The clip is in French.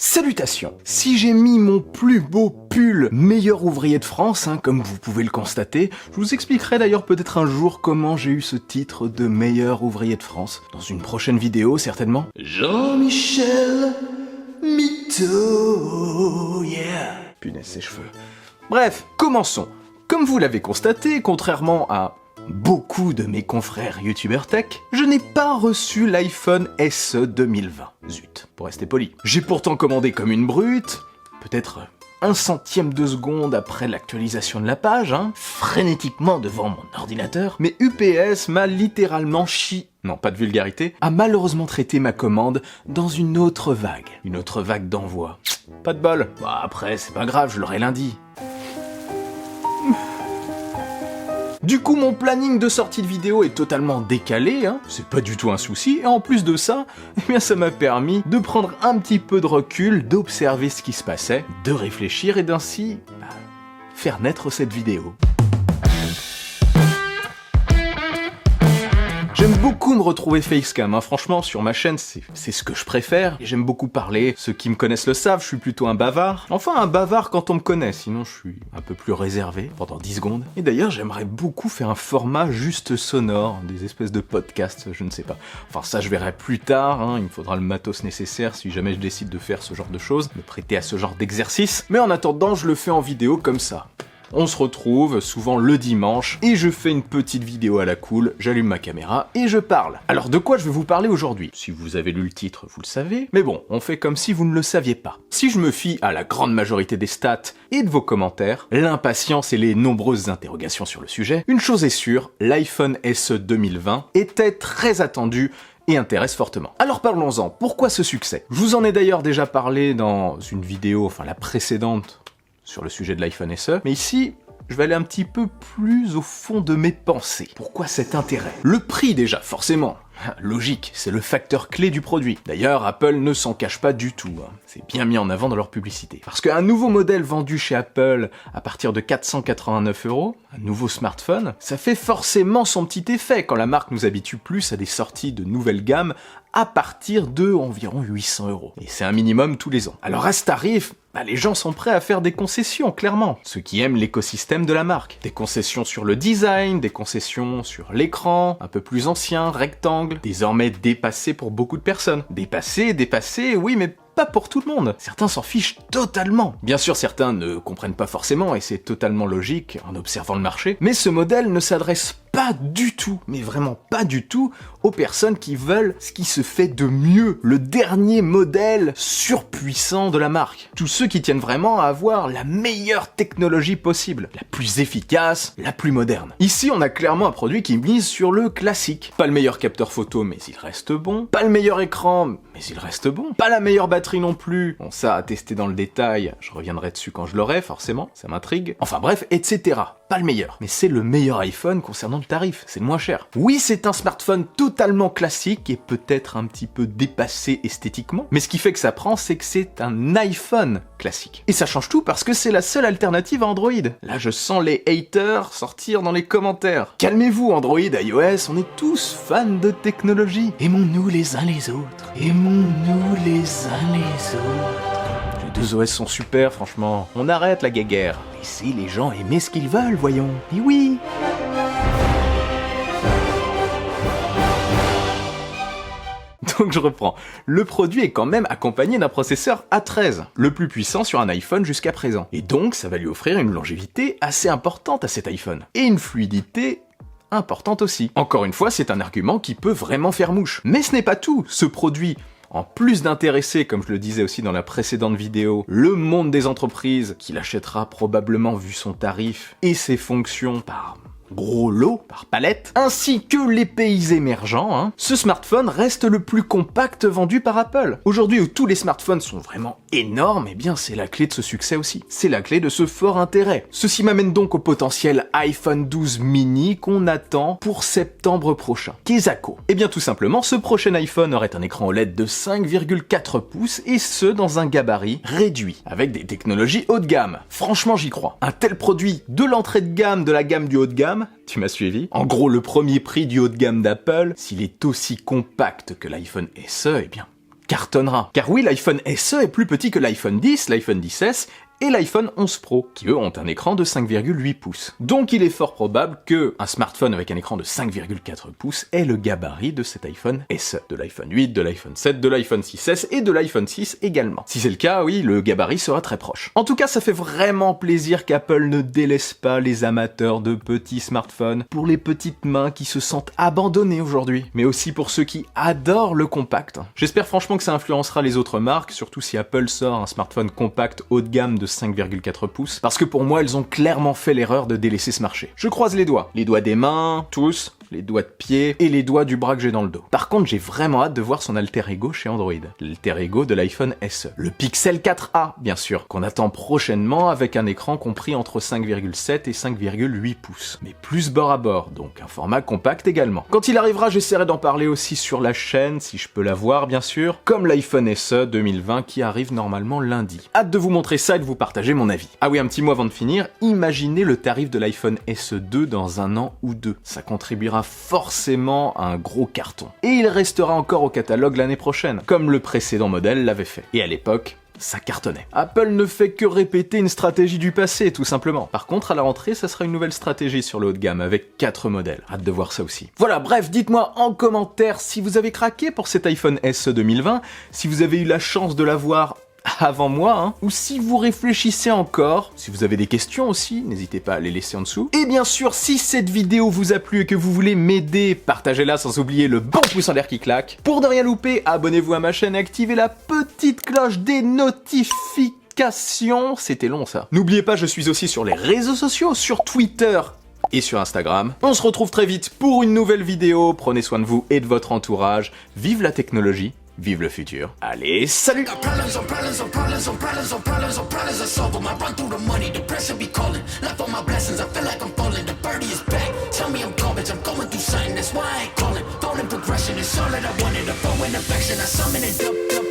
Salutations! Si j'ai mis mon plus beau pull meilleur ouvrier de France, comme vous pouvez le constater, je vous expliquerai d'ailleurs peut-être un jour comment j'ai eu ce titre de meilleur ouvrier de France. Dans une prochaine vidéo, certainement. Jean-Michel Mytho, yeah! Punaise, ses cheveux. Bref, commençons. Comme vous l'avez constaté, contrairement à beaucoup de mes confrères youtubeurs tech, je n'ai pas reçu l'iPhone SE 2020. Zut, pour rester poli. J'ai pourtant commandé comme une brute, peut-être un centième de seconde après l'actualisation de la page, frénétiquement devant mon ordinateur, mais UPS m'a littéralement non, pas de vulgarité, a malheureusement traité ma commande dans une autre vague d'envoi. Pas de bol. Bah après, c'est pas grave, je l'aurai lundi. Du coup, mon planning de sortie de vidéo est totalement décalé, c'est pas du tout un souci, et en plus de ça, ça m'a permis de prendre un petit peu de recul, d'observer ce qui se passait, de réfléchir et d'ainsi faire naître cette vidéo. J'aime beaucoup me retrouver facecam, franchement sur ma chaîne c'est ce que je préfère, et j'aime beaucoup parler, ceux qui me connaissent le savent, je suis plutôt un bavard. Enfin un bavard quand on me connaît, sinon je suis un peu plus réservé pendant 10 secondes. Et d'ailleurs j'aimerais beaucoup faire un format juste sonore, des espèces de podcasts, je ne sais pas. Enfin ça je verrai plus tard, il me faudra le matos nécessaire si jamais je décide de faire ce genre de choses, me prêter à ce genre d'exercice. Mais en attendant je le fais en vidéo comme ça. On se retrouve souvent le dimanche et je fais une petite vidéo à la cool, j'allume ma caméra et je parle. Alors de quoi je vais vous parler aujourd'hui? Si vous avez lu le titre, vous le savez, mais bon, on fait comme si vous ne le saviez pas. Si je me fie à la grande majorité des stats et de vos commentaires, l'impatience et les nombreuses interrogations sur le sujet, une chose est sûre, l'iPhone SE 2020 était très attendu et intéresse fortement. Alors parlons-en, pourquoi ce succès? Je vous en ai d'ailleurs déjà parlé dans une vidéo, la précédente, sur le sujet de l'iPhone SE, mais ici, je vais aller un petit peu plus au fond de mes pensées. Pourquoi cet intérêt? Le prix déjà, forcément. Logique, c'est le facteur clé du produit. D'ailleurs, Apple ne s'en cache pas du tout. C'est bien mis en avant dans leur publicité. Parce qu'un nouveau modèle vendu chez Apple à partir de 489 €, un nouveau smartphone, ça fait forcément son petit effet quand la marque nous habitue plus à des sorties de nouvelle gamme à partir de environ 800 €. Et c'est un minimum tous les ans. Alors à ce tarif, les gens sont prêts à faire des concessions, clairement. Ceux qui aiment l'écosystème de la marque. Des concessions sur le design, des concessions sur l'écran, un peu plus ancien, rectangle, désormais dépassé pour beaucoup de personnes. Dépassé, oui, mais pas pour tout le monde. Certains s'en fichent totalement. Bien sûr, certains ne comprennent pas forcément, et c'est totalement logique en observant le marché, mais ce modèle ne s'adresse pas du tout, mais vraiment pas du tout, aux personnes qui veulent ce qui se fait de mieux, le dernier modèle surpuissant de la marque. Tous ceux qui tiennent vraiment à avoir la meilleure technologie possible, la plus efficace, la plus moderne. Ici, on a clairement un produit qui mise sur le classique. Pas le meilleur capteur photo, mais il reste bon. Pas le meilleur écran, mais il reste bon. Pas la meilleure batterie non plus. Bon, ça, à tester dans le détail, je reviendrai dessus quand je l'aurai, forcément, ça m'intrigue. Enfin bref, etc. Pas le meilleur. Mais c'est le meilleur iPhone concernant le tarif, c'est le moins cher. Oui, c'est un smartphone totalement classique et peut-être un petit peu dépassé esthétiquement, mais ce qui fait que ça prend, c'est que c'est un iPhone classique. Et ça change tout parce que c'est la seule alternative à Android. Là, je sens les haters sortir dans les commentaires. Calmez-vous, Android, iOS, on est tous fans de technologie. Aimons-nous les uns les autres. Aimons-nous les uns les autres. Les deux OS sont super, franchement. On arrête la guéguerre. Laissez les gens aimer ce qu'ils veulent, voyons. Et oui. Donc je reprends. Le produit est quand même accompagné d'un processeur A13, le plus puissant sur un iPhone jusqu'à présent. Et donc ça va lui offrir une longévité assez importante à cet iPhone. Et une fluidité importante aussi. Encore une fois, c'est un argument qui peut vraiment faire mouche. Mais ce n'est pas tout. Ce produit, en plus d'intéresser, comme je le disais aussi dans la précédente vidéo, le monde des entreprises, qui l'achètera probablement vu son tarif et ses fonctions par gros lot, par palette, ainsi que les pays émergents, ce smartphone reste le plus compact vendu par Apple. Aujourd'hui où tous les smartphones sont vraiment énormes, c'est la clé de ce succès aussi. C'est la clé de ce fort intérêt. Ceci m'amène donc au potentiel iPhone 12 mini qu'on attend pour septembre prochain. Qu'est-ce? Eh bien tout simplement, ce prochain iPhone aurait un écran OLED de 5,4 pouces et ce dans un gabarit réduit, avec des technologies haut de gamme. Franchement j'y crois. Un tel produit de l'entrée de gamme de la gamme du haut de gamme, tu m'as suivi? En gros, le premier prix du haut de gamme d'Apple, s'il est aussi compact que l'iPhone SE, cartonnera. Car oui, l'iPhone SE est plus petit que l'iPhone 10, l'iPhone XS et l'iPhone 11 Pro, qui eux ont un écran de 5,8 pouces. Donc il est fort probable que un smartphone avec un écran de 5,4 pouces ait le gabarit de cet iPhone SE, de l'iPhone 8, de l'iPhone 7, de l'iPhone 6S et de l'iPhone 6 également. Si c'est le cas, oui, le gabarit sera très proche. En tout cas, ça fait vraiment plaisir qu'Apple ne délaisse pas les amateurs de petits smartphones pour les petites mains qui se sentent abandonnées aujourd'hui, mais aussi pour ceux qui adorent le compact. J'espère franchement que ça influencera les autres marques, surtout si Apple sort un smartphone compact haut de gamme de 5,4 pouces, parce que pour moi, elles ont clairement fait l'erreur de délaisser ce marché. Je croise les doigts des mains, tous, les doigts de pied et les doigts du bras que j'ai dans le dos. Par contre, j'ai vraiment hâte de voir son alter ego chez Android, l'alter ego de l'iPhone SE. Le Pixel 4a, bien sûr, qu'on attend prochainement avec un écran compris entre 5,7 et 5,8 pouces, mais plus bord à bord, donc un format compact également. Quand il arrivera, j'essaierai d'en parler aussi sur la chaîne, si je peux la voir, bien sûr, comme l'iPhone SE 2020 qui arrive normalement lundi. Hâte de vous montrer ça et de vous partager mon avis. Ah oui, un petit mot avant de finir, imaginez le tarif de l'iPhone SE 2 dans un an ou deux. Ça contribuera forcément à un gros carton. Et il restera encore au catalogue l'année prochaine, comme le précédent modèle l'avait fait. Et à l'époque, ça cartonnait. Apple ne fait que répéter une stratégie du passé, tout simplement. Par contre, à la rentrée, ça sera une nouvelle stratégie sur le haut de gamme, avec 4 modèles. Hâte de voir ça aussi. Voilà, bref, dites-moi en commentaire si vous avez craqué pour cet iPhone SE 2020, si vous avez eu la chance de l'avoir avant moi, hein, ou si vous réfléchissez encore, si vous avez des questions aussi, n'hésitez pas à les laisser en dessous. Et bien sûr, si cette vidéo vous a plu et que vous voulez m'aider, partagez-la sans oublier le bon pouce en l'air qui claque. Pour ne rien louper, abonnez-vous à ma chaîne et activez la petite cloche des notifications. C'était long ça. N'oubliez pas, je suis aussi sur les réseaux sociaux, sur Twitter et sur Instagram. On se retrouve très vite pour une nouvelle vidéo. Prenez soin de vous et de votre entourage. Vive la technologie. Vive le futur. Allez, salut! Progression is all that I wanted, a flow and affection, I summon it up.